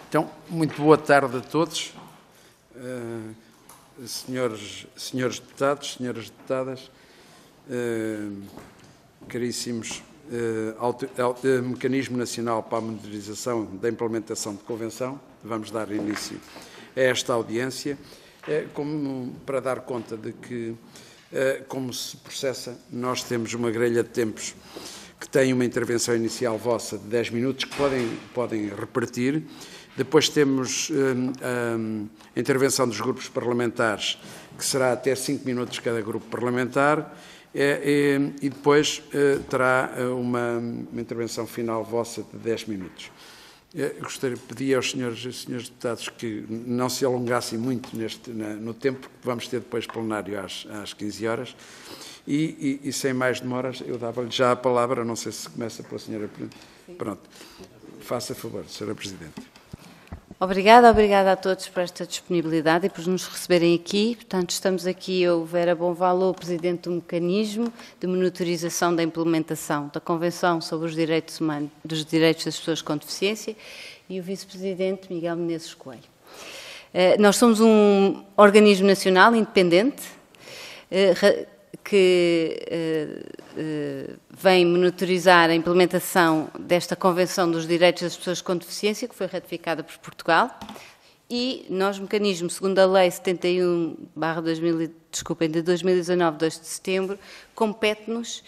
Então, muito boa tarde a todos, senhores deputados, senhoras deputadas, caríssimos, Mecanismo Nacional para a Monitorização da Implementação de Convenção. Vamos dar início a esta audiência, para dar conta de que, como se processa, nós temos uma grelha de tempos que tem uma intervenção inicial vossa de 10 minutos, que podem repartir. Depois temos a intervenção dos grupos parlamentares, que será até 5 minutos cada grupo parlamentar, e depois terá uma intervenção final vossa de 10 minutos. Gostaria de pedir aos senhores e senhores deputados que não se alongassem muito no tempo, que vamos ter depois plenário às 15 horas. E sem mais demoras, eu dava-lhe já a palavra, não sei se começa pela senhora Presidente. Pronto. Faça favor, senhora Presidente. Obrigada a todos por esta disponibilidade e por nos receberem aqui. Portanto, estamos aqui, eu, Vera Bonvalo, Presidente do Mecanismo de Monitorização da Implementação da Convenção sobre os Direitos Humanos, dos Direitos das Pessoas com Deficiência, e o Vice-Presidente Miguel Menezes Coelho. Nós somos um organismo nacional independente que vem monitorizar a implementação desta Convenção dos Direitos das Pessoas com Deficiência, que foi ratificada por Portugal, e nós, mecanismo, segundo a Lei 71/de 2019, 2 de setembro, compete-nos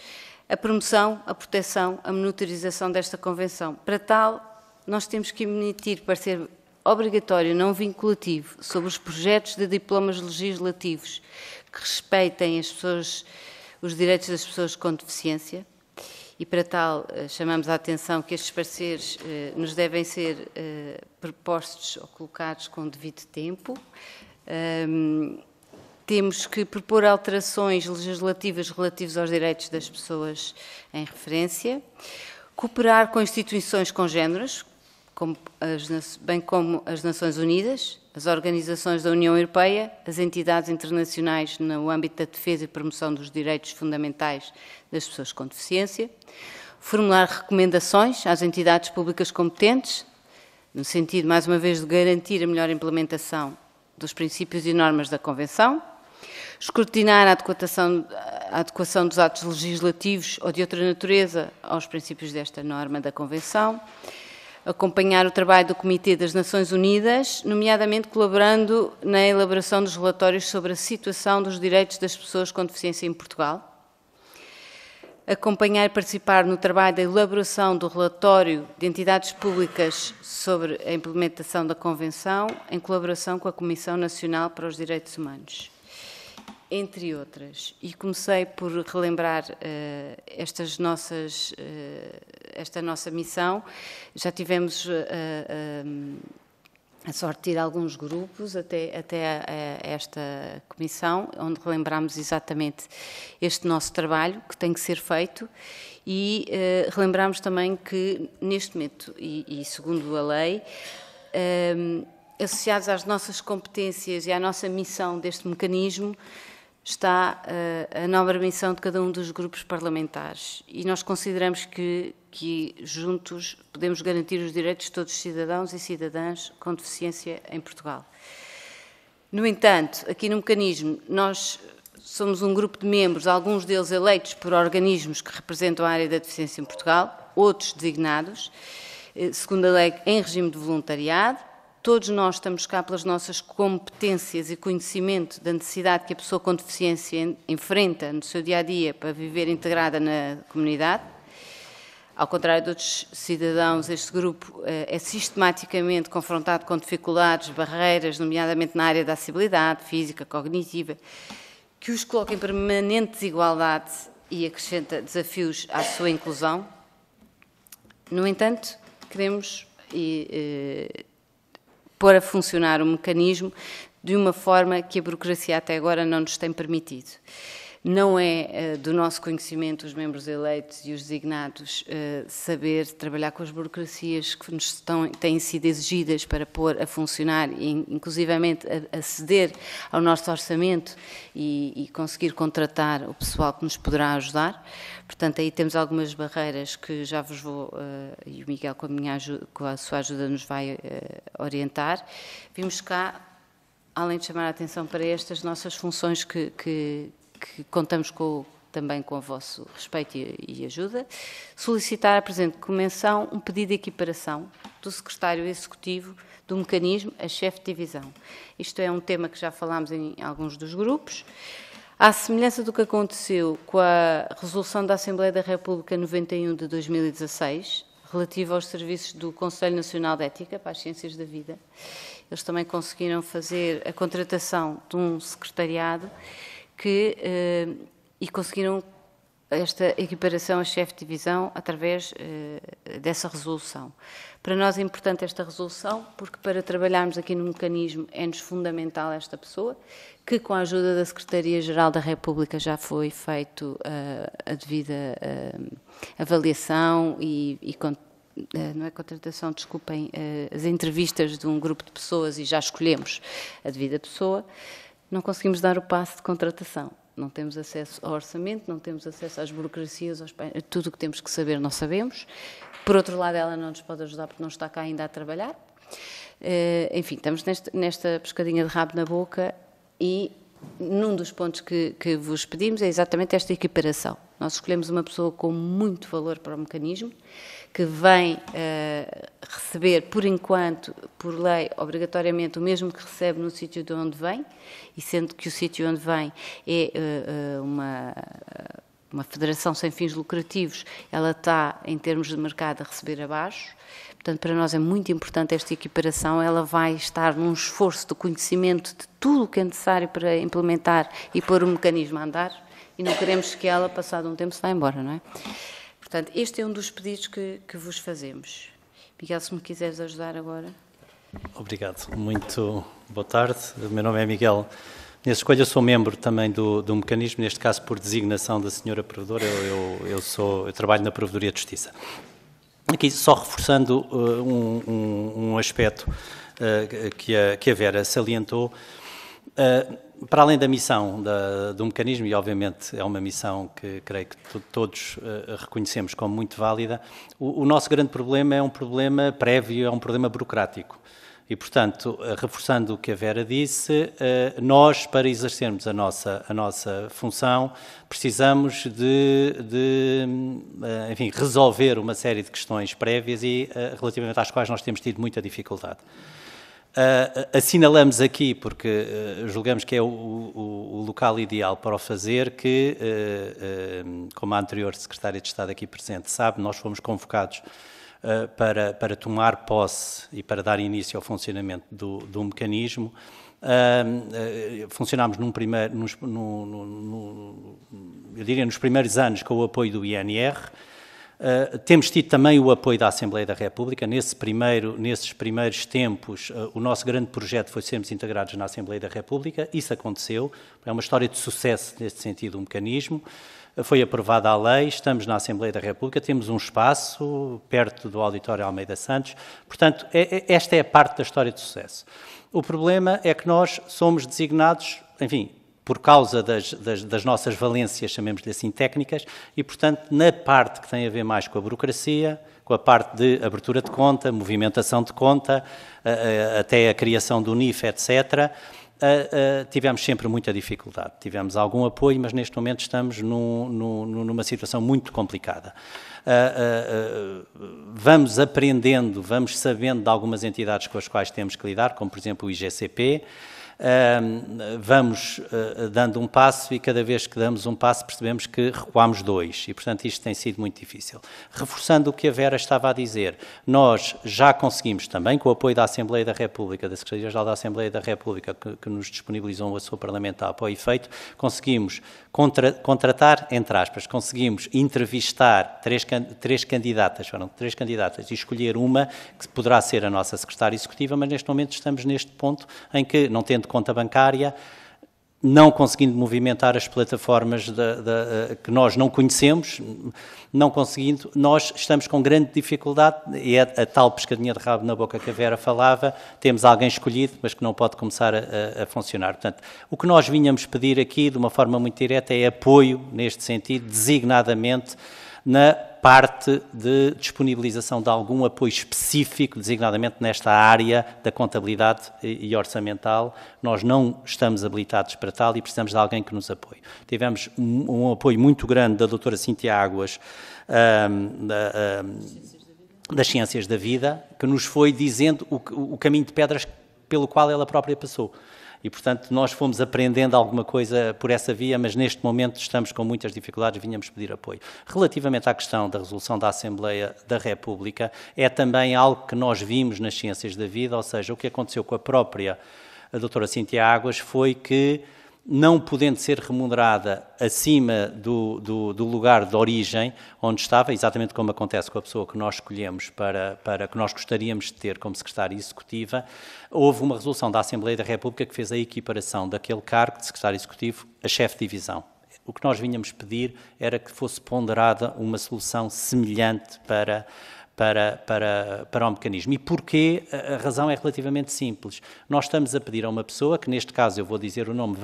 a promoção, a proteção, a monitorização desta Convenção. Para tal, nós temos que emitir parecer obrigatório, não vinculativo, sobre os projetos de diplomas legislativos que respeitem os direitos das pessoas com deficiência, e para tal chamamos a atenção que estes pareceres nos devem ser propostos ou colocados com devido tempo. Temos que propor alterações legislativas relativas aos direitos das pessoas em referência, cooperar com instituições congêneres, bem como as Nações Unidas, as organizações da União Europeia, as entidades internacionais no âmbito da defesa e promoção dos direitos fundamentais das pessoas com deficiência, formular recomendações às entidades públicas competentes, no sentido, mais uma vez, de garantir a melhor implementação dos princípios e normas da Convenção, escrutinar a adequação dos atos legislativos ou de outra natureza aos princípios desta norma da Convenção, acompanhar o trabalho do Comitê das Nações Unidas, nomeadamente colaborando na elaboração dos relatórios sobre a situação dos direitos das pessoas com deficiência em Portugal, acompanhar e participar no trabalho da elaboração do relatório de entidades públicas sobre a implementação da Convenção, em colaboração com a Comissão Nacional para os Direitos Humanos, entre outras. E comecei por relembrar esta nossa missão. Já tivemos a sorte de ir a alguns grupos até esta comissão, onde relembramos exatamente este nosso trabalho que tem que ser feito, e relembramos também que neste momento, e segundo a lei, associados às nossas competências e à nossa missão deste mecanismo, está a nobre missão de cada um dos grupos parlamentares, e nós consideramos que juntos podemos garantir os direitos de todos os cidadãos e cidadãs com deficiência em Portugal. No entanto, aqui no mecanismo, nós somos um grupo de membros, alguns deles eleitos por organismos que representam a área da deficiência em Portugal, outros designados, segundo a lei, em regime de voluntariado. Todos nós estamos cá pelas nossas competências e conhecimento da necessidade que a pessoa com deficiência enfrenta no seu dia-a-dia para viver integrada na comunidade. Ao contrário de outros cidadãos, este grupo é sistematicamente confrontado com dificuldades, barreiras, nomeadamente na área da acessibilidade física, cognitiva, que os coloca em permanente desigualdade e acrescenta desafios à sua inclusão. No entanto, queremos pôr a funcionar o mecanismo de uma forma que a burocracia até agora não nos tem permitido. Não é do nosso conhecimento, os membros eleitos e os designados, saber trabalhar com as burocracias que nos têm sido exigidas para pôr a funcionar e, inclusivamente, aceder ao nosso orçamento e conseguir contratar o pessoal que nos poderá ajudar. Portanto, aí temos algumas barreiras que já vos vou, e o Miguel, com a sua ajuda, nos vai orientar. Vimos cá, além de chamar a atenção para estas nossas funções que contamos também com o vosso respeito e ajuda, solicitar à presente Convenção um pedido de equiparação do Secretário Executivo do mecanismo a chefe de divisão. Isto é um tema que já falámos em alguns dos grupos. À semelhança do que aconteceu com a resolução da Assembleia da República 91 de 2016, relativa aos serviços do Conselho Nacional de Ética para as Ciências da Vida, eles também conseguiram fazer a contratação de um secretariado e conseguiram esta equiparação a chefe de divisão através dessa resolução. Para nós é importante esta resolução, porque para trabalharmos aqui no mecanismo é-nos fundamental esta pessoa, que com a ajuda da Secretaria-Geral da República já foi feito a devida avaliação não é contratação, desculpem, as entrevistas de um grupo de pessoas e já escolhemos a devida pessoa. Não conseguimos dar o passo de contratação. Não temos acesso ao orçamento, não temos acesso às burocracias, tudo o que temos que saber não sabemos. Por outro lado, ela não nos pode ajudar porque não está cá ainda a trabalhar. Enfim, estamos nesta pescadinha de rabo na boca e num dos pontos que vos pedimos é exatamente esta equiparação. Nós escolhemos uma pessoa com muito valor para o mecanismo, que vem receber, por enquanto, por lei, obrigatoriamente o mesmo que recebe no sítio de onde vem, e sendo que o sítio onde vem é uma federação sem fins lucrativos, ela está, em termos de mercado, a receber abaixo. Portanto, para nós é muito importante esta equiparação, ela vai estar num esforço de conhecimento de tudo o que é necessário para implementar e pôr o mecanismo a andar, e não queremos que ela, passado um tempo, se vá embora, não é? Portanto, este é um dos pedidos que vos fazemos. Miguel, se me quiseres ajudar agora. Obrigado. Muito boa tarde. O meu nome é Miguel. Nessa escolha, eu sou membro também do mecanismo, neste caso por designação da senhora Provedora. Eu trabalho na Provedoria de Justiça. Aqui, só reforçando um aspecto que a Vera salientou, para além da missão do mecanismo, e obviamente é uma missão que creio que todos reconhecemos como muito válida, o nosso grande problema é um problema prévio, é um problema burocrático. E, portanto, reforçando o que a Vera disse, nós, para exercermos a nossa função, precisamos enfim, resolver uma série de questões prévias e relativamente às quais nós temos tido muita dificuldade. Assinalamos aqui, porque julgamos que é o local ideal para o fazer, que, como a anterior Secretária de Estado aqui presente sabe, nós fomos convocados para tomar posse e para dar início ao funcionamento do mecanismo. Funcionámos eu diria nos primeiros anos com o apoio do INR. Temos tido também o apoio da Assembleia da República. Nesses primeiros tempos, o nosso grande projeto foi sermos integrados na Assembleia da República. Isso aconteceu. É uma história de sucesso neste sentido, o mecanismo. Foi aprovada a lei, estamos na Assembleia da República, temos um espaço perto do Auditório Almeida Santos. Portanto, esta é a parte da história de sucesso. O problema é que nós somos designados, enfim, por causa das nossas valências, chamemos-lhe assim, técnicas, e, portanto, na parte que tem a ver mais com a burocracia, com a parte de abertura de conta, movimentação de conta, até a criação do NIF, etc., tivemos sempre muita dificuldade. Tivemos algum apoio, mas neste momento estamos numa situação muito complicada. Vamos aprendendo, vamos sabendo de algumas entidades com as quais temos que lidar, como por exemplo o IGCP, vamos dando um passo e cada vez que damos um passo percebemos que recuamos dois e, portanto, isto tem sido muito difícil. Reforçando o que a Vera estava a dizer, nós já conseguimos também, com o apoio da Assembleia da República, da Secretaria-Geral da Assembleia da República, que nos disponibilizou um apoio parlamentar para o efeito, conseguimos contratar, entre aspas, conseguimos entrevistar três candidatas e escolher uma que poderá ser a nossa secretária executiva, mas neste momento estamos neste ponto em que, não tendo conta bancária, não conseguindo movimentar as plataformas que nós não conhecemos, não conseguindo, nós estamos com grande dificuldade, e é a tal pescadinha de rabo na boca que a Vera falava, temos alguém escolhido, mas que não pode começar a funcionar. Portanto, o que nós vinhamos pedir aqui, de uma forma muito direta, é apoio, neste sentido, designadamente, na parte de disponibilização de algum apoio específico, designadamente nesta área da contabilidade e orçamental. Nós não estamos habilitados para tal e precisamos de alguém que nos apoie. Tivemos um apoio muito grande da doutora Cíntia Águas, das Ciências da Vida, que nos foi dizendo o caminho de pedras pelo qual ela própria passou. E, portanto, nós fomos aprendendo alguma coisa por essa via, mas neste momento estamos com muitas dificuldades, vinhamos pedir apoio. Relativamente à questão da resolução da Assembleia da República, é também algo que nós vimos nas Ciências da Vida, ou seja, o que aconteceu com a própria doutora Cíntia Águas foi que, não podendo ser remunerada acima do lugar de origem onde estava, exatamente como acontece com a pessoa que nós escolhemos para que nós gostaríamos de ter como secretária executiva, houve uma resolução da Assembleia da República que fez a equiparação daquele cargo de secretário executivo a chefe de divisão. O que nós vinhamos pedir era que fosse ponderada uma solução semelhante para o mecanismo. E porquê? A razão é relativamente simples. Nós estamos a pedir a uma pessoa, que neste caso eu vou dizer o nome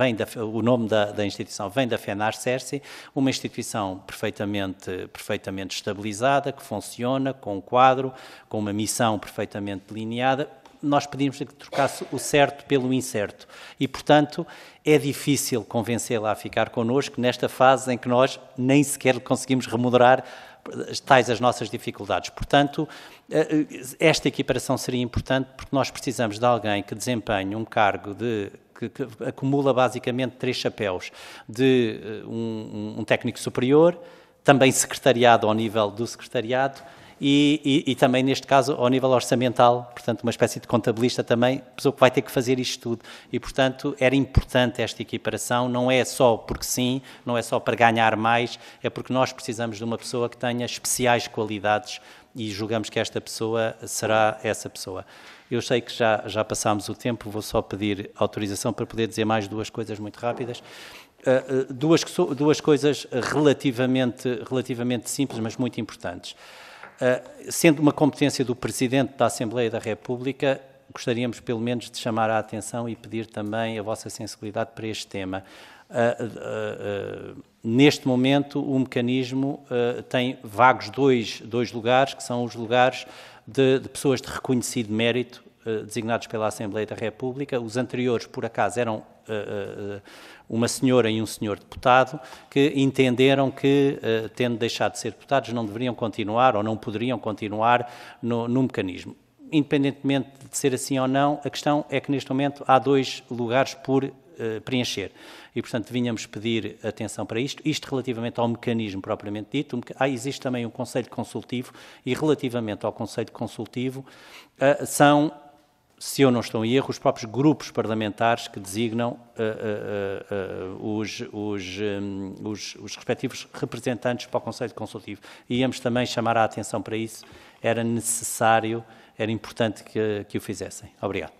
da instituição vem da FENAR-CERCI, uma instituição perfeitamente estabilizada, que funciona, com um quadro, com uma missão perfeitamente delineada. Nós pedimos que trocasse o certo pelo incerto e, portanto, é difícil convencê-la a ficar connosco nesta fase em que nós nem sequer conseguimos remunerar tais as nossas dificuldades. Portanto, esta equiparação seria importante porque nós precisamos de alguém que desempenhe um cargo que acumula basicamente 3 chapéus, de um técnico superior, também secretariado ao nível do secretariado, e também, neste caso, ao nível orçamental, portanto, uma espécie de contabilista também, pessoa que vai ter que fazer isto tudo. E, portanto, era importante esta equiparação, não é só porque sim, não é só para ganhar mais, é porque nós precisamos de uma pessoa que tenha especiais qualidades e julgamos que esta pessoa será essa pessoa. Eu sei que já passámos o tempo, vou só pedir autorização para poder dizer mais 2 coisas muito rápidas. Duas coisas relativamente simples, mas muito importantes. Sendo uma competência do Presidente da Assembleia da República, gostaríamos pelo menos de chamar a atenção e pedir também a vossa sensibilidade para este tema. Neste momento, o mecanismo tem vagos dois lugares, que são os lugares de pessoas de reconhecido mérito, designados pela Assembleia da República. Os anteriores, por acaso, eram uma senhora e um senhor deputado, que entenderam que, tendo deixado de ser deputados, não deveriam continuar ou não poderiam continuar no mecanismo. Independentemente de ser assim ou não, a questão é que neste momento há 2 lugares por preencher. E, portanto, vinhamos pedir atenção para isto relativamente ao mecanismo propriamente dito. Existe também um Conselho Consultivo e, relativamente ao Conselho Consultivo, são, se eu não estou em erro, os próprios grupos parlamentares que designam os respectivos representantes para o Conselho Consultivo. E íamos também chamar a atenção para isso. Era necessário, era importante que o fizessem. Obrigado.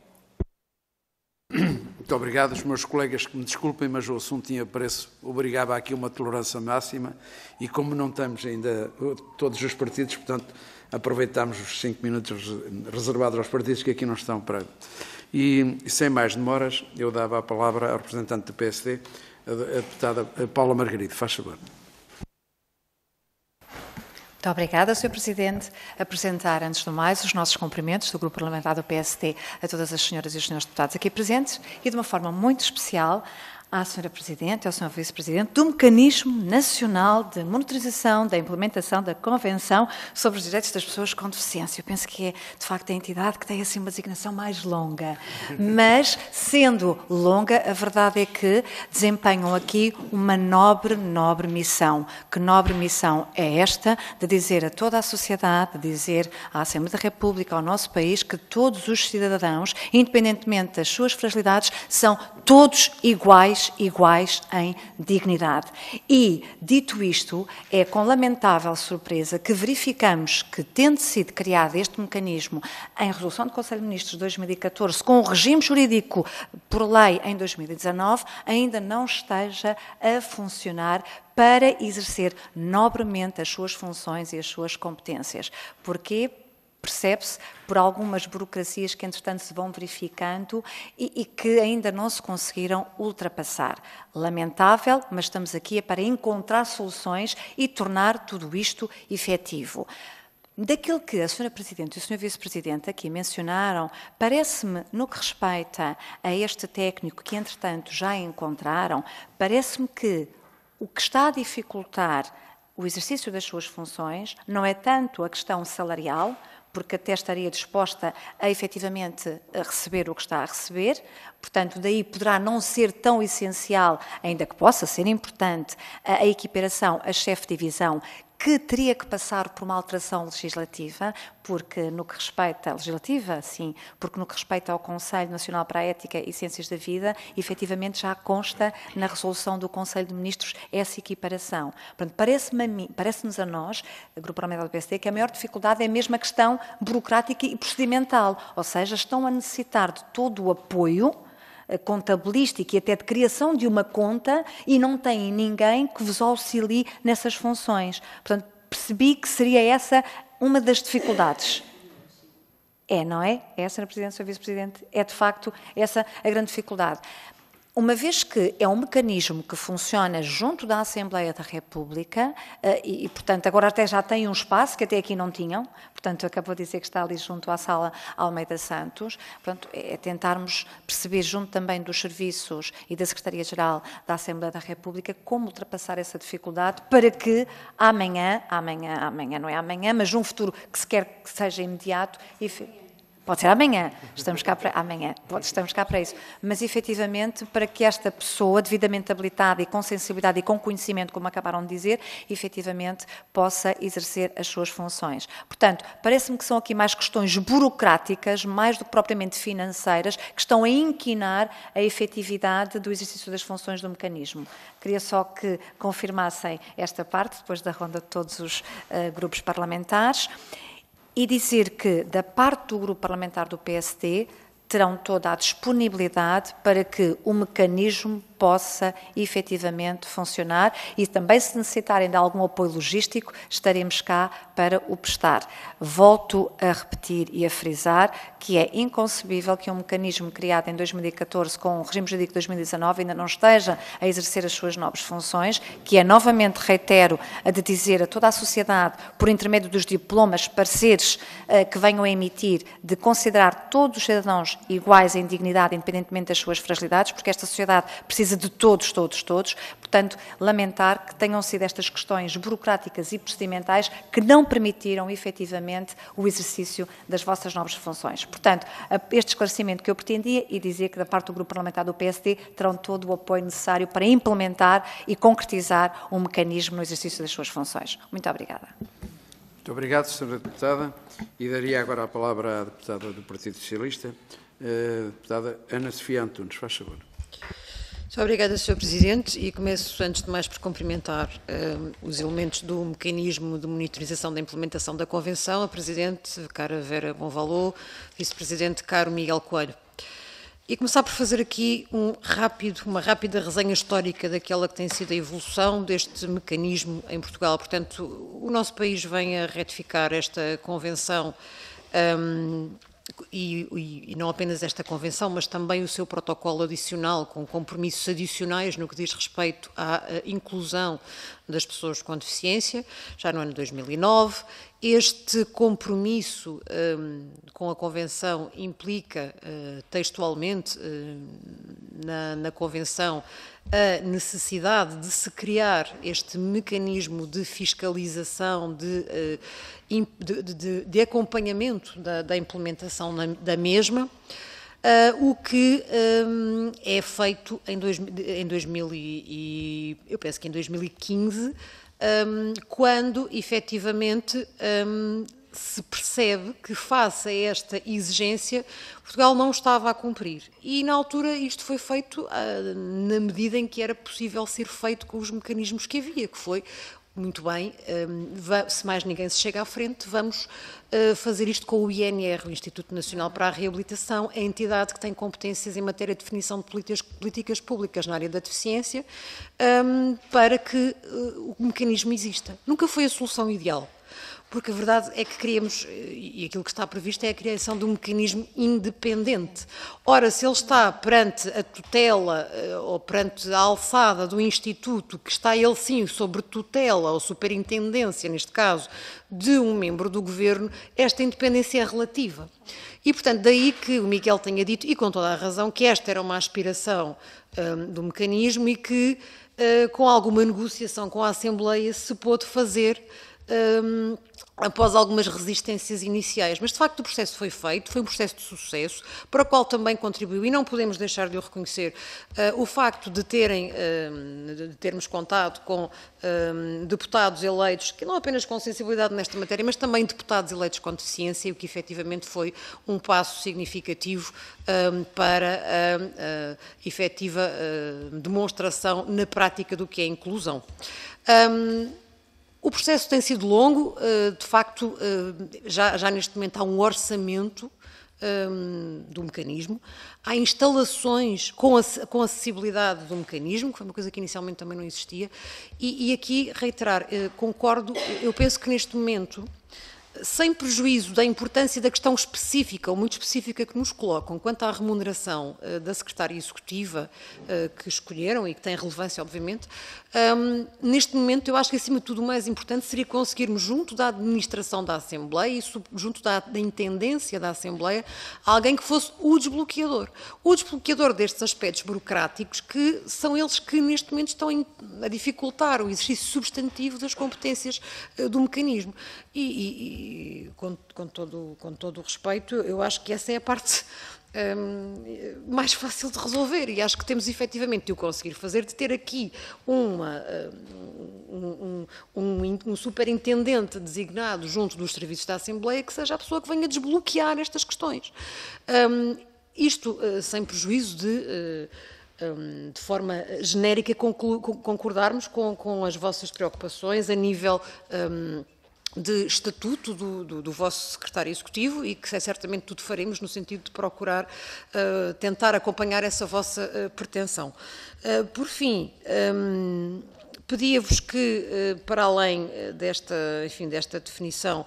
Muito obrigado. Os meus colegas que me desculpem, mas o assunto tinha preço, obrigava aqui uma tolerância máxima e como não estamos ainda todos os partidos, portanto, aproveitámos os 5 minutos reservados aos partidos que aqui não estão para... E sem mais demoras, eu dava a palavra ao representante do PSD, a deputada Paula Margarido. Faz favor. Muito obrigada, Sr. Presidente. Apresentar, antes de mais, os nossos cumprimentos do Grupo Parlamentar do PSD a todas as senhoras e os senhores deputados aqui presentes e, de uma forma muito especial, à Sra. Presidente e ao Sr. Vice-Presidente do Mecanismo Nacional de Monitorização da Implementação da Convenção sobre os Direitos das Pessoas com Deficiência. Eu penso que é, de facto, a entidade que tem assim uma designação mais longa. Mas, sendo longa, a verdade é que desempenham aqui uma nobre missão. Que nobre missão é esta de dizer a toda a sociedade, de dizer à Assembleia da República, ao nosso país, que todos os cidadãos, independentemente das suas fragilidades, são todos iguais todos iguais em dignidade. E, dito isto, é com lamentável surpresa que verificamos que, tendo sido criado este mecanismo em resolução do Conselho de Ministros de 2014, com o regime jurídico por lei em 2019, ainda não esteja a funcionar para exercer nobremente as suas funções e as suas competências. Porquê? Percebe-se por algumas burocracias que, entretanto, se vão verificando e que ainda não se conseguiram ultrapassar. Lamentável, mas estamos aqui para encontrar soluções e tornar tudo isto efetivo. Daquilo que a Sra. Presidente e o Sr. Vice-Presidente aqui mencionaram, parece-me, no que respeita a este técnico que, entretanto, já encontraram, parece-me que o que está a dificultar o exercício das suas funções não é tanto a questão salarial, porque até estaria disposta a efetivamente receber o que está a receber, portanto, daí poderá não ser tão essencial, ainda que possa ser importante, a equiparação a chefe de divisão, que teria que passar por uma alteração legislativa, porque no que respeita à legislativa, sim, porque no que respeita ao Conselho Nacional para a Ética e Ciências da Vida, efetivamente já consta na resolução do Conselho de Ministros essa equiparação. Portanto, parece-nos a nós, Grupo Parlamentar do PSD, que a maior dificuldade é mesmo a questão burocrática e procedimental, ou seja, estão a necessitar de todo o apoio contabilístico e até de criação de uma conta e não têm ninguém que vos auxilie nessas funções. Portanto, percebi que seria essa uma das dificuldades. É, não é? É, Sra. Presidente, Sr. Vice-Presidente, é de facto essa a grande dificuldade. Uma vez que é um mecanismo que funciona junto da Assembleia da República e, portanto, agora até já tem um espaço que até aqui não tinham, portanto, acabou de dizer que está ali junto à sala Almeida Santos, portanto, é tentarmos perceber junto também dos serviços e da Secretaria-Geral da Assembleia da República como ultrapassar essa dificuldade para que amanhã não é amanhã, mas num futuro que se quer que seja imediato, pode ser amanhã, estamos cá para isso, mas efetivamente para que esta pessoa devidamente habilitada e com sensibilidade e com conhecimento, como acabaram de dizer, efetivamente possa exercer as suas funções. Portanto, parece-me que são aqui mais questões burocráticas, mais do que propriamente financeiras, que estão a inquinar a efetividade do exercício das funções do mecanismo. Queria só que confirmassem esta parte, depois da ronda de todos os grupos parlamentares. E dizer que, da parte do Grupo Parlamentar do PSD, terão toda a disponibilidade para que o mecanismo possa efetivamente funcionar e também, se necessitarem de algum apoio logístico, estaremos cá para o prestar. Volto a repetir e a frisar que é inconcebível que um mecanismo criado em 2014 com o regime jurídico de 2019 ainda não esteja a exercer as suas novas funções, que é, novamente, reitero, a de dizer a toda a sociedade, por intermédio dos diplomas, pareceres que venham a emitir, de considerar todos os cidadãos iguais em dignidade, independentemente das suas fragilidades, porque esta sociedade precisa de todos. Portanto, lamentar que tenham sido estas questões burocráticas e procedimentais que não permitiram, efetivamente, o exercício das vossas novas funções. Portanto, este esclarecimento que eu pretendia e dizer que, da parte do Grupo Parlamentar do PSD, terão todo o apoio necessário para implementar e concretizar um mecanismo no exercício das suas funções. Muito obrigada. Muito obrigado, Sra. Deputada. E daria agora a palavra à deputada do Partido Socialista, deputada Ana Sofia Antunes. Faz favor. Muito obrigada, Sr. Presidente, e começo, antes de mais, por cumprimentar os elementos do mecanismo de monitorização da implementação da Convenção, a Presidente, cara Vera Bonvalot, Vice-Presidente, caro Miguel Coelho. E começar por fazer aqui uma rápida resenha histórica daquela que tem sido a evolução deste mecanismo em Portugal. Portanto, o nosso país vem a ratificar esta Convenção e não apenas esta Convenção, mas também o seu protocolo adicional, com compromissos adicionais no que diz respeito à inclusão das pessoas com deficiência, já no ano 2009. Este compromisso com a Convenção implica textualmente na Convenção a necessidade de se criar este mecanismo de fiscalização, de acompanhamento da implementação da mesma, o que é feito em 2015, quando efetivamente se percebe que, face a esta exigência, Portugal não estava a cumprir. E, na altura, isto foi feito na medida em que era possível ser feito com os mecanismos que havia, que foi, muito bem, se mais ninguém se chega à frente, vamos fazer isto com o INR, o Instituto Nacional para a Reabilitação, a entidade que tem competências em matéria de definição de políticas públicas na área da deficiência, para que o mecanismo exista. Nunca foi a solução ideal. Porque a verdade é que queríamos, e aquilo que está previsto é a criação de um mecanismo independente. Ora, se ele está perante a tutela ou perante a alçada do Instituto, que está ele sim sobre tutela ou superintendência, neste caso, de um membro do Governo, esta independência é relativa. E, portanto, daí que o Miguel tenha dito, e com toda a razão, que esta era uma aspiração do mecanismo e que, com alguma negociação com a Assembleia, se pôde fazer após algumas resistências iniciais. Mas, de facto, o processo foi feito, foi um processo de sucesso, para o qual também contribuiu, e não podemos deixar de o reconhecer, o facto de termos contado com deputados eleitos, que não apenas com sensibilidade nesta matéria, mas também deputados eleitos com deficiência, o que efetivamente foi um passo significativo para a efetiva demonstração na prática do que é inclusão. O processo tem sido longo, de facto, já neste momento há um orçamento do mecanismo, há instalações com acessibilidade do mecanismo, que foi uma coisa que inicialmente também não existia, e aqui reiterar, concordo, eu penso que neste momento, sem prejuízo da importância da questão específica, ou muito específica, que nos colocam quanto à remuneração da secretária executiva que escolheram e que tem relevância, obviamente, neste momento eu acho que, acima de tudo, o mais importante seria conseguirmos, junto da administração da Assembleia e junto da intendência da Assembleia, alguém que fosse o desbloqueador destes aspectos burocráticos, que são eles que neste momento estão a dificultar o exercício substantivo das competências do mecanismo. E com todo o respeito, eu acho que essa é a parte mais fácil de resolver, e acho que temos efetivamente de o conseguir fazer, de ter aqui um superintendente designado junto dos serviços da Assembleia, que seja a pessoa que venha desbloquear estas questões. Isto sem prejuízo de forma genérica, concordarmos com as vossas preocupações a nível de estatuto do vosso secretário executivo, e que certamente tudo faremos no sentido de procurar tentar acompanhar essa vossa pretensão. Por fim, pedia-vos que, para além desta definição,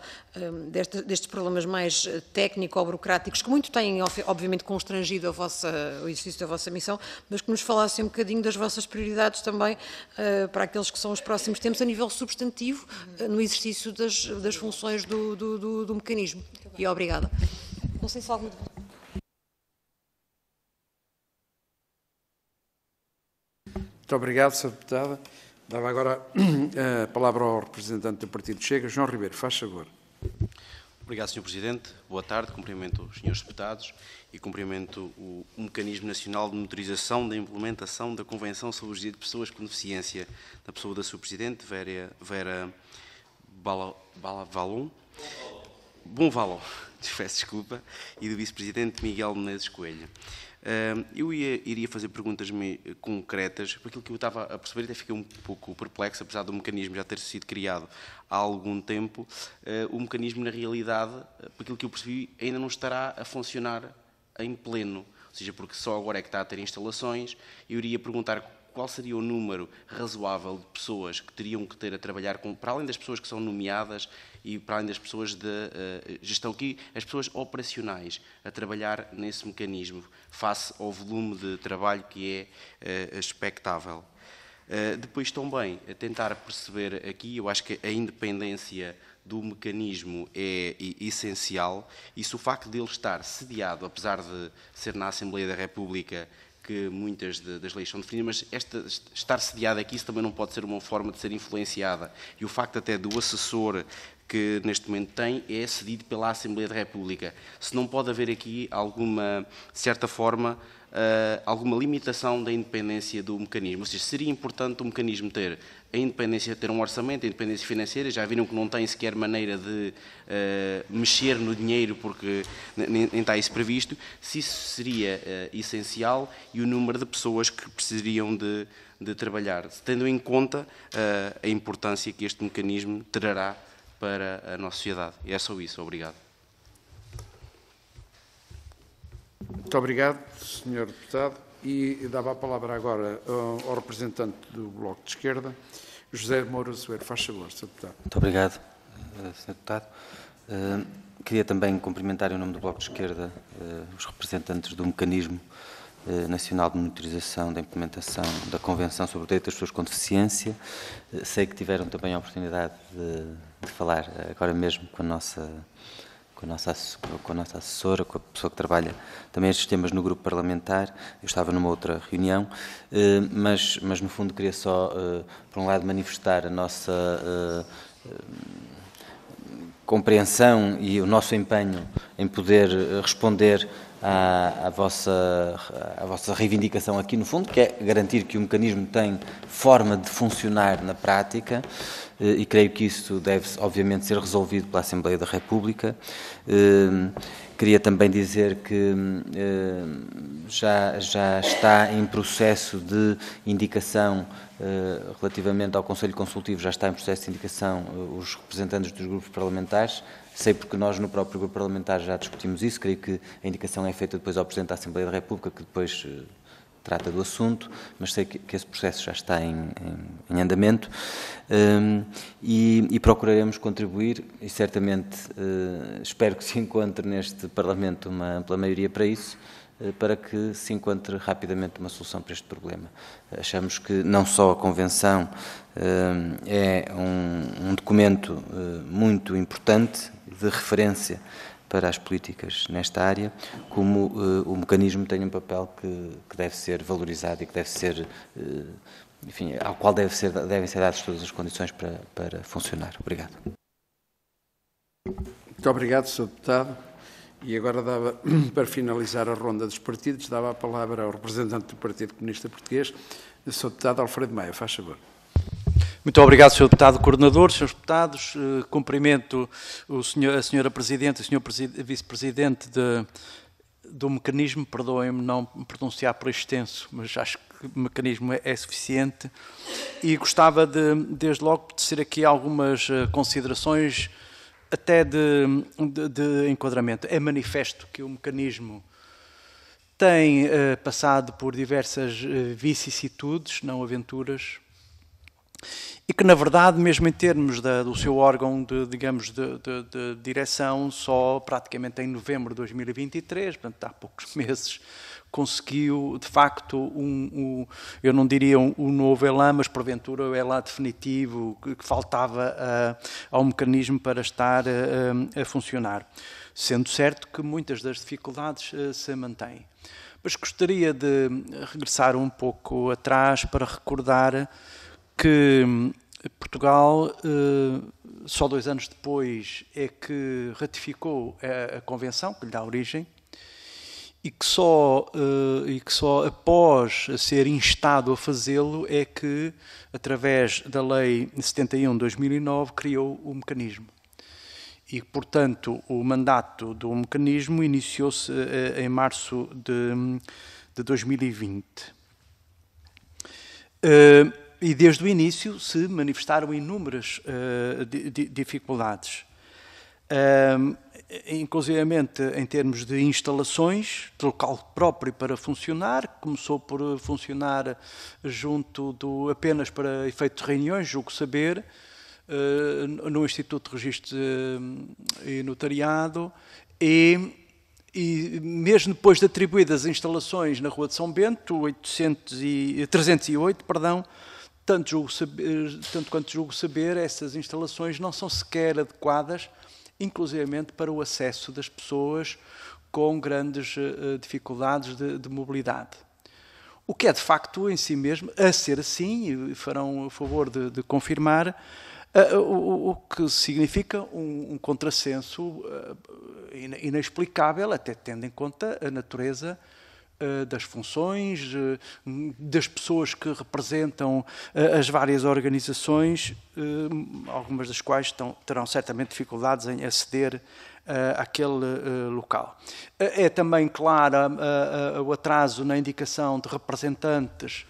destes problemas mais técnico-burocráticos, que muito têm, obviamente, constrangido o exercício da vossa missão, mas que nos falassem um bocadinho das vossas prioridades também para aqueles que são os próximos tempos, a nível substantivo, no exercício das funções do mecanismo. E obrigada. Não sei se alguma... Muito obrigado, Sra. Deputada. Dava agora a palavra ao representante do Partido Chega, João Ribeiro. Faz favor. Obrigado, Sr. Presidente. Boa tarde. Cumprimento os senhores deputados e cumprimento o Mecanismo Nacional de Monitorização da Implementação da Convenção sobre os Direitos de Pessoas com Deficiência, da pessoa da Sra. Presidente, Vera Balavalon, peço desculpa, e do Vice-Presidente Miguel Menezes Coelho. Eu iria fazer perguntas concretas, porque aquilo que eu estava a perceber, até fiquei um pouco perplexo, apesar do mecanismo já ter sido criado há algum tempo, o mecanismo, na realidade, por aquilo que eu percebi, ainda não estará a funcionar em pleno, ou seja, porque só agora é que está a ter instalações. Eu iria perguntar qual seria o número razoável de pessoas que teriam que ter a trabalhar, para além das pessoas que são nomeadas e para além das pessoas de gestão aqui, as pessoas operacionais a trabalhar nesse mecanismo, face ao volume de trabalho que é expectável. Depois também, a tentar perceber aqui, eu acho que a independência do mecanismo é essencial, e se o facto de ele estar sediado, apesar de ser na Assembleia da República, que muitas das leis são definidas, mas estar sediada aqui, isso também não pode ser uma forma de ser influenciada. E o facto até do assessor que neste momento tem é cedido pela Assembleia da República. Se não pode haver aqui alguma, de certa forma, alguma limitação da independência do mecanismo. Ou seja, seria importante o mecanismo ter a independência, ter um orçamento, a independência financeira. Já viram que não tem sequer maneira de mexer no dinheiro porque nem está isso previsto. Se isso seria essencial e o número de pessoas que precisariam de trabalhar, tendo em conta a importância que este mecanismo trará para a nossa sociedade. E é só isso. Obrigado. Muito obrigado, Sr. Deputado. E dava a palavra agora ao representante do Bloco de Esquerda, José Moura Soeiro. Faz favor, Sr. Deputado. Muito obrigado, Sr. Deputado. Queria também cumprimentar em nome do Bloco de Esquerda os representantes do Mecanismo Nacional de Monitorização da Implementação da Convenção sobre o Direito das Pessoas com Deficiência. Sei que tiveram também a oportunidade de falar agora mesmo com a nossa assessora, com a pessoa que trabalha também estes temas no grupo parlamentar. Eu estava numa outra reunião, mas no fundo queria só, por um lado, manifestar a nossa compreensão e o nosso empenho em poder responder à vossa reivindicação aqui no fundo, que é garantir que o mecanismo tem forma de funcionar na prática, e creio que isso deve, obviamente, ser resolvido pela Assembleia da República. Queria também dizer que já está em processo de indicação, relativamente ao Conselho Consultivo, já está em processo de indicação os representantes dos grupos parlamentares. Sei porque nós no próprio grupo parlamentar já discutimos isso, creio que a indicação é feita depois ao Presidente da Assembleia da República, que depois trata do assunto, mas sei que esse processo já está em andamento, e procuraremos contribuir, e certamente espero que se encontre neste Parlamento uma ampla maioria para isso, para que se encontre rapidamente uma solução para este problema. Achamos que não só a Convenção é um documento muito importante, de referência para as políticas nesta área, como o mecanismo tem um papel que deve ser valorizado e que deve ser, enfim, ao qual devem ser dadas todas as condições para funcionar. Obrigado. Muito obrigado, Sr. Deputado. E agora dava, para finalizar a ronda dos partidos, dava a palavra ao representante do Partido Comunista Português, o Sr. Deputado Alfredo Maia. Faz favor. Muito obrigado, Sr. Deputado Coordenador, Srs. Deputados. Cumprimento a Sra. Presidente e o Sr. Vice-Presidente do mecanismo. Perdoem-me não me pronunciar por extenso, mas acho que o mecanismo é suficiente. E gostava desde logo, de tecer aqui algumas considerações, até de enquadramento. É manifesto que o mecanismo tem passado por diversas vicissitudes, não aventuras, e que, na verdade, mesmo em termos do seu órgão de direção, só praticamente em novembro de 2023, portanto, há poucos meses, conseguiu, de facto, eu não diria um novo elan, mas porventura o elan definitivo que faltava ao mecanismo para estar a funcionar. Sendo certo que muitas das dificuldades se mantêm. Mas gostaria de regressar um pouco atrás para recordar que Portugal, só 2 anos depois, é que ratificou a Convenção que lhe dá origem, e que só após ser instado a fazê-lo é que, através da Lei 71 de 2009, criou o mecanismo. E, portanto, o mandato do mecanismo iniciou-se em março de 2020. E desde o início se manifestaram inúmeras dificuldades, inclusivamente em termos de instalações, de local próprio para funcionar. Começou por funcionar apenas para efeito de reuniões, julgo saber, no Instituto de Registro e Notariado, e mesmo depois de atribuídas as instalações na Rua de São Bento, 308, tanto quanto julgo saber, essas instalações não são sequer adequadas, inclusivamente para o acesso das pessoas com grandes dificuldades de mobilidade. O que é, de facto, em si mesmo, a ser assim, e farão o favor de confirmar, o que significa um contrassenso inexplicável, até tendo em conta a natureza das funções, das pessoas que representam as várias organizações, algumas das quais terão certamente dificuldades em aceder àquele local. É também claro o atraso na indicação de representantes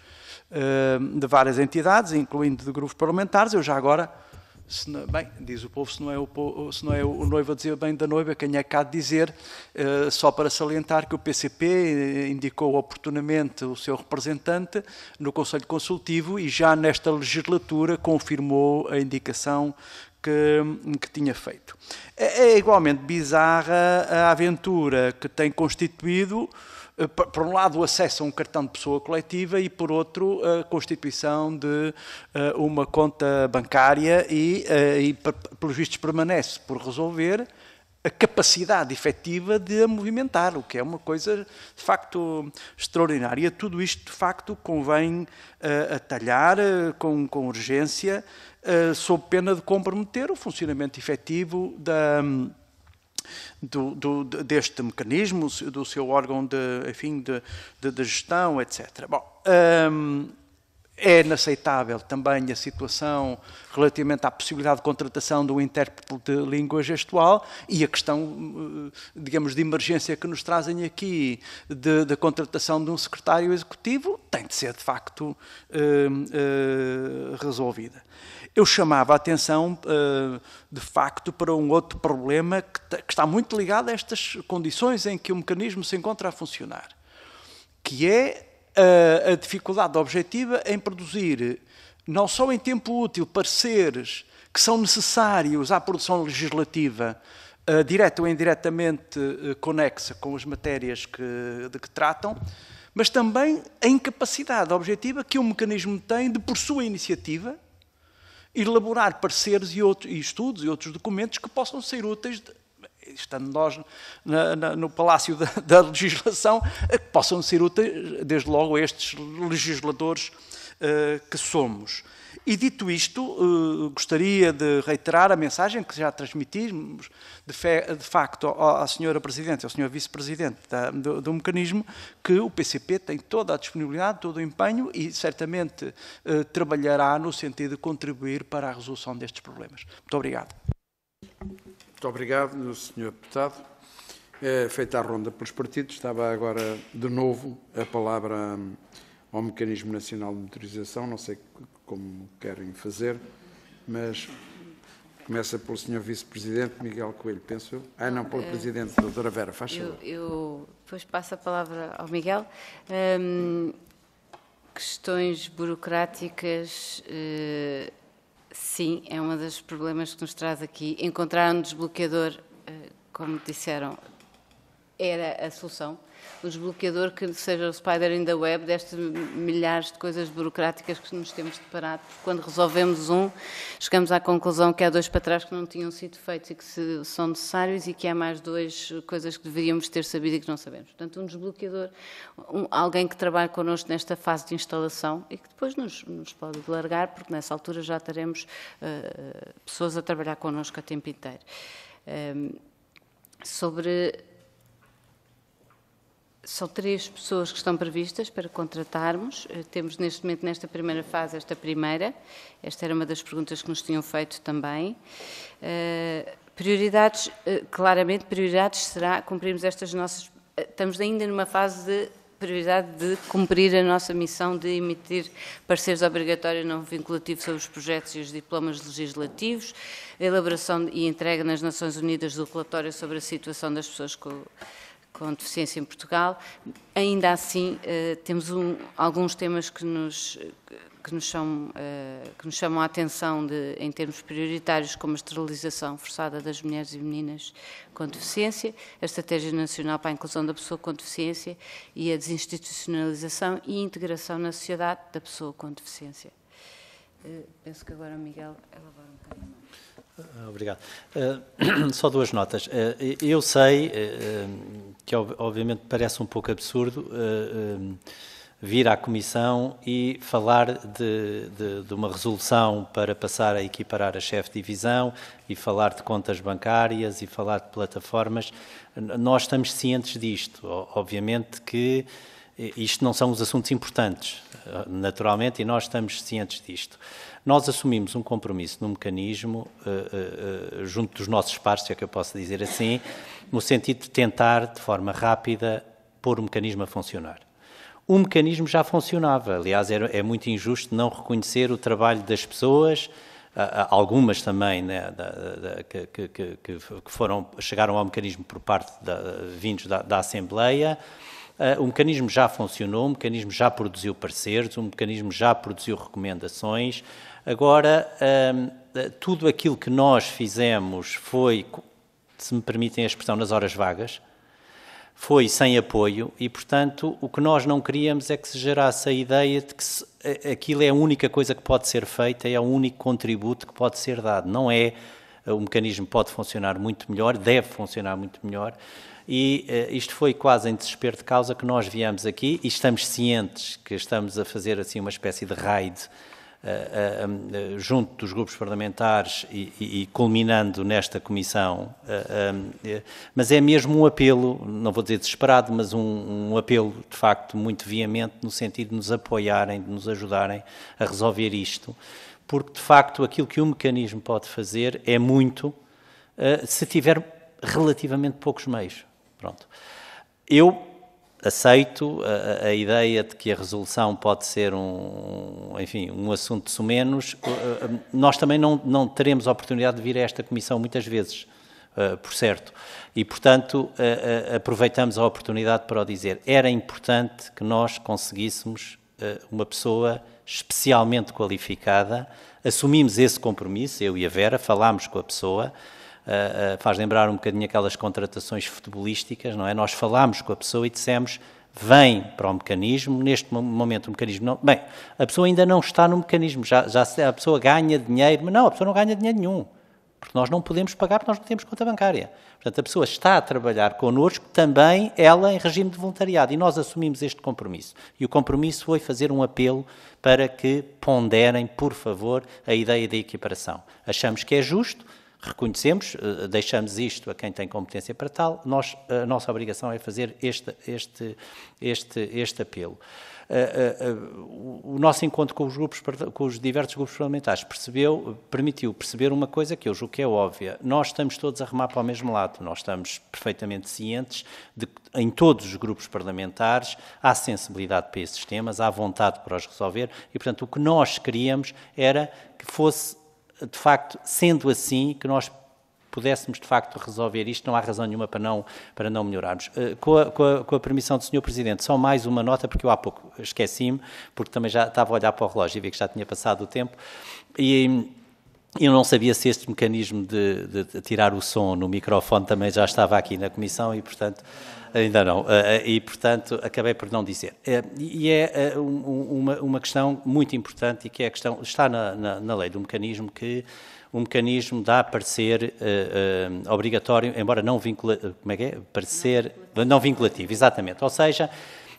de várias entidades, incluindo de grupos parlamentares. Eu já agora, bem, diz o povo, se não é o noivo a dizer bem da noiva, quem é que há de dizer, só para salientar que o PCP indicou oportunamente o seu representante no Conselho Consultivo e já nesta legislatura confirmou a indicação que tinha feito. É igualmente bizarra a aventura que tem constituído, por um lado, o acesso a um cartão de pessoa coletiva e, por outro, a constituição de uma conta bancária e, pelos vistos, permanece por resolver a capacidade efetiva de a movimentar, o que é uma coisa, de facto, extraordinária. Tudo isto, de facto, convém atalhar com urgência, sob pena de comprometer o funcionamento efetivo deste mecanismo, do seu órgão de gestão, etc. Bom, é inaceitável também a situação relativamente à possibilidade de contratação de um intérprete de língua gestual e a questão, digamos, de emergência que nos trazem aqui da contratação de um secretário executivo tem de ser, de facto, resolvida. Eu chamava a atenção, de facto, para um outro problema que está muito ligado a estas condições em que o mecanismo se encontra a funcionar, que é a dificuldade objetiva em produzir, não só em tempo útil, pareceres que são necessários à produção legislativa, direta ou indiretamente conexa com as matérias de que tratam, mas também a incapacidade objetiva que o mecanismo tem de, por sua iniciativa, elaborar pareceres e estudos e outros documentos que possam ser úteis, estando nós no Palácio da Legislação, que possam ser úteis, desde logo, a estes legisladores que somos. E dito isto, gostaria de reiterar a mensagem que já transmitimos, de facto, à Sra. Presidente e ao Sr. Vice-Presidente do mecanismo, que o PCP tem toda a disponibilidade, todo o empenho e certamente trabalhará no sentido de contribuir para a resolução destes problemas. Muito obrigado. Muito obrigado, Sr. Deputado. Feita a ronda pelos partidos, estava agora de novo a palavra ao Mecanismo Nacional de Monitorização, não sei como querem fazer, mas começa pelo Sr. Vice-Presidente Miguel Coelho, penso eu. Não, pelo Presidente, doutora Vera, faz favor. Eu depois passo a palavra ao Miguel. Questões burocráticas, sim, é um dos problemas que nos traz aqui. Encontrar um desbloqueador, como disseram, era a solução. O desbloqueador que seja o spider in the web destas milhares de coisas burocráticas que nos temos deparado. Quando resolvemos chegamos à conclusão que há dois para trás que não tinham sido feitos e que são necessários e que há mais duas coisas que deveríamos ter sabido e que não sabemos. Portanto, um desbloqueador, alguém que trabalhe connosco nesta fase de instalação e que depois nos pode largar, porque nessa altura já teremos pessoas a trabalhar connosco a tempo inteiro. São 3 pessoas que estão previstas para contratarmos. Temos neste momento, nesta primeira fase, esta primeira. Esta era uma das perguntas que nos tinham feito também. Prioridades, claramente, prioridades será cumprirmos estas nossas... Estamos ainda numa fase de prioridade de cumprir a nossa missão de emitir pareceres obrigatórios não vinculativos sobre os projetos e os diplomas legislativos, a elaboração e entrega nas Nações Unidas do relatório sobre a situação das pessoas com deficiência em Portugal. Ainda assim, temos alguns temas que nos chamam a atenção em termos prioritários, como a esterilização forçada das mulheres e meninas com deficiência, a Estratégia Nacional para a Inclusão da Pessoa com Deficiência e a desinstitucionalização e integração na sociedade da pessoa com deficiência. Penso que agora o Miguel elabora um bocadinho mais. Obrigado. Só 2 notas. Eu sei que, obviamente, parece um pouco absurdo vir à Comissão e falar de uma resolução para passar a equiparar a chefe de divisão e falar de contas bancárias e falar de plataformas. Nós estamos cientes disto. Obviamente que isto não são os assuntos importantes, naturalmente, e nós estamos cientes disto. Nós assumimos um compromisso no mecanismo, junto dos nossos pares, se é que eu posso dizer assim, no sentido de tentar, de forma rápida, pôr o mecanismo a funcionar. O mecanismo já funcionava, aliás, é muito injusto não reconhecer o trabalho das pessoas, algumas também, né, que chegaram ao mecanismo por parte vindos da Assembleia. O mecanismo já funcionou, o mecanismo já produziu pareceres, o mecanismo já produziu recomendações. Agora, tudo aquilo que nós fizemos foi, se me permitem a expressão, nas horas vagas, foi sem apoio e, portanto, o que nós não queríamos é que se gerasse a ideia de que aquilo é a única coisa que pode ser feita, é o único contributo que pode ser dado. Não é, o mecanismo pode funcionar muito melhor, deve funcionar muito melhor, e isto foi quase em desespero de causa que nós viemos aqui e estamos cientes que estamos a fazer assim uma espécie de raid junto dos grupos parlamentares e culminando nesta comissão, mas é mesmo um apelo, não vou dizer desesperado, mas um apelo de facto muito veemente no sentido de nos apoiarem, de nos ajudarem a resolver isto, porque de facto aquilo que o mecanismo pode fazer é muito, se tiver relativamente poucos meios. Pronto. Eu aceito a ideia de que a resolução pode ser um assunto sumenos. Nós também não teremos a oportunidade de vir a esta comissão muitas vezes, por certo. E, portanto, aproveitamos a oportunidade para o dizer. Era importante que nós conseguíssemos uma pessoa especialmente qualificada. Assumimos esse compromisso, eu e a Vera, falámos com a pessoa. Faz lembrar um bocadinho aquelas contratações futebolísticas, não é? Nós falámos com a pessoa e dissemos, vem para o mecanismo, neste momento o mecanismo não... Bem, a pessoa ainda não está no mecanismo, já a pessoa ganha dinheiro, mas não, a pessoa não ganha dinheiro nenhum, porque nós não podemos pagar porque nós não temos conta bancária. Portanto, a pessoa está a trabalhar connosco, também ela em regime de voluntariado, e nós assumimos este compromisso. E o compromisso foi fazer um apelo para que ponderem, por favor, a ideia da equiparação. Achamos que é justo, reconhecemos, deixamos isto a quem tem competência para tal, a nossa obrigação é fazer este apelo. O nosso encontro com os diversos grupos parlamentares permitiu perceber uma coisa que eu julgo que é óbvia. Nós estamos todos a remar para o mesmo lado, nós estamos perfeitamente cientes de que em todos os grupos parlamentares há sensibilidade para esses temas, há vontade para os resolver e, portanto, o que nós queríamos era que fosse de facto, sendo assim, que nós pudéssemos de facto resolver isto, não há razão nenhuma para não melhorarmos. Com a permissão do Sr. Presidente, só mais uma nota, porque eu há pouco esqueci-me, porque também já estava a olhar para o relógio e vi que já tinha passado o tempo, e eu não sabia se este mecanismo de tirar o som no microfone também já estava aqui na Comissão e, portanto, ainda não. E, portanto, acabei por não dizer. E é uma questão muito importante e que é a questão, está na lei do mecanismo, que o mecanismo dá parecer obrigatório, embora não vinculativo, parecer não vinculativo, exatamente. Ou seja,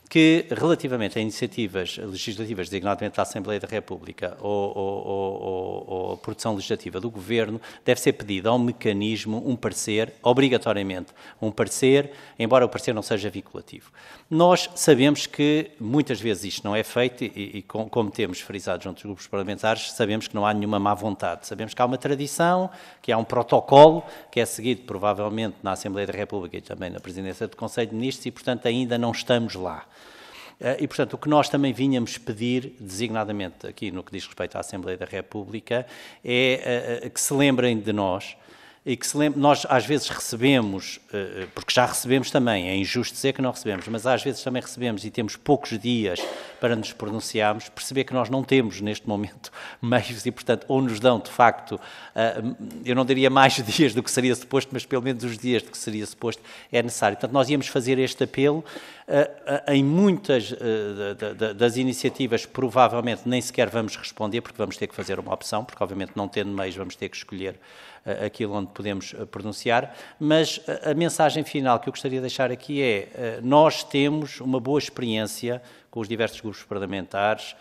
que relativamente a iniciativas legislativas, designadamente da Assembleia da República ou produção legislativa do Governo, deve ser pedido ao mecanismo um parecer, obrigatoriamente um parecer, embora o parecer não seja vinculativo. Nós sabemos que muitas vezes isto não é feito e como temos frisado junto dos grupos parlamentares, sabemos que não há nenhuma má vontade. Sabemos que há uma tradição, que há um protocolo que é seguido provavelmente na Assembleia da República e também na Presidência do Conselho de Ministros e, portanto, ainda não estamos lá. E, portanto, o que nós também vínhamos pedir, designadamente aqui no que diz respeito à Assembleia da República, é que se lembrem de nós e que nós às vezes recebemos, porque já recebemos também, é injusto dizer que não recebemos, mas às vezes também recebemos e temos poucos dias para nos pronunciarmos, perceber que nós não temos neste momento meios e, portanto, ou nos dão de facto, eu não diria mais dias do que seria suposto, mas pelo menos os dias do que seria suposto é necessário. Portanto, nós íamos fazer este apelo. Em muitas das iniciativas provavelmente nem sequer vamos responder porque vamos ter que fazer uma opção, porque obviamente não tendo meios vamos ter que escolher aquilo onde podemos pronunciar, mas a mensagem final que eu gostaria de deixar aqui é nós temos uma boa experiência com os diversos grupos parlamentares,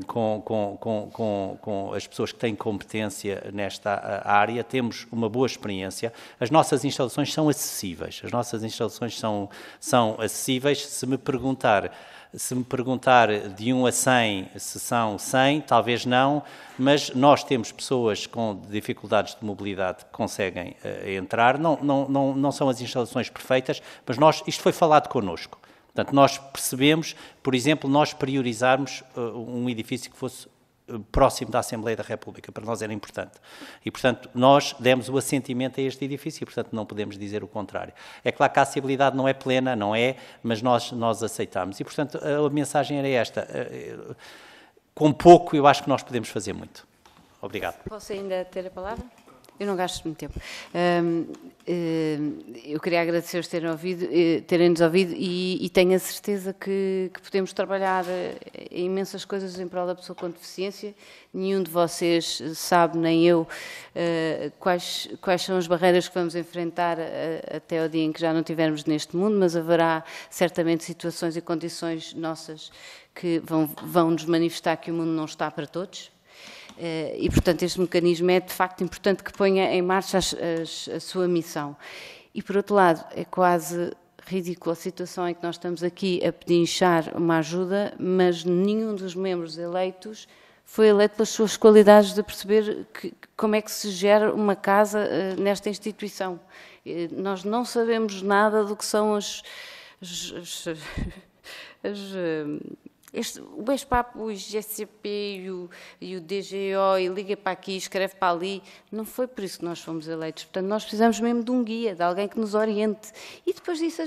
com as pessoas que têm competência nesta área, temos uma boa experiência. As nossas instalações são acessíveis, são acessíveis. Se me perguntar de 1 a 100, se são 100, talvez não, mas nós temos pessoas com dificuldades de mobilidade que conseguem entrar. Não são as instalações perfeitas, mas isto foi falado connosco. Portanto, nós percebemos, por exemplo, nós priorizarmos um edifício que fosse próximo da Assembleia da República. Para nós era importante. E, portanto, nós demos o assentimento a este edifício e, portanto, não podemos dizer o contrário. É claro que a acessibilidade não é plena, não é, mas nós aceitamos. E, portanto, a mensagem era esta. Com pouco, eu acho que nós podemos fazer muito. Obrigado. Posso ainda ter a palavra? Eu não gasto muito tempo. Eu queria agradecer-vos terem-nos ouvido e tenho a certeza que podemos trabalhar em imensas coisas em prol da pessoa com deficiência. Nenhum de vocês sabe, nem eu, quais são as barreiras que vamos enfrentar até o dia em que já não estivermos neste mundo, mas haverá certamente situações e condições nossas que vão nos manifestar que o mundo não está para todos. E, portanto, este mecanismo é, de facto, importante que ponha em marcha a sua missão. E, por outro lado, é quase ridícula a situação em que nós estamos aqui a pedinchar uma ajuda, mas nenhum dos membros eleitos foi eleito pelas suas qualidades de perceber como é que se gera uma casa nesta instituição. Nós não sabemos nada do que são o ex-PAP, o GCP e o DGO, e liga para aqui, escreve para ali, não foi por isso que nós fomos eleitos. Portanto, nós precisamos mesmo de um guia, de alguém que nos oriente. E depois disso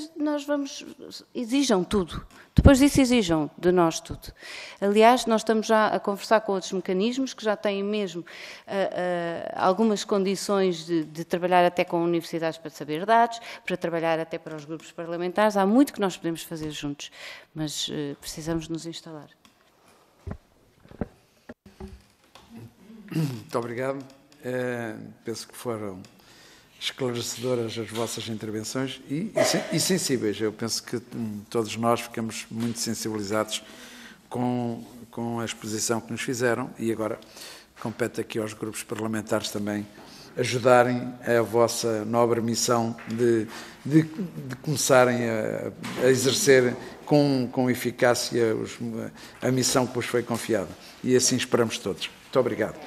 exijam tudo. Depois disso exijam de nós tudo. Aliás, nós estamos já a conversar com outros mecanismos que já têm mesmo algumas condições de trabalhar até com universidades para saber dados, para trabalhar até para os grupos parlamentares. Há muito que nós podemos fazer juntos, mas precisamos nos instalar. Muito obrigado. Penso que foram esclarecedoras as vossas intervenções e sensíveis. Eu penso que todos nós ficamos muito sensibilizados com a exposição que nos fizeram e agora compete aqui aos grupos parlamentares também ajudarem a vossa nobre missão de começarem a exercer com eficácia a missão que vos foi confiada. E assim esperamos todos. Muito obrigado.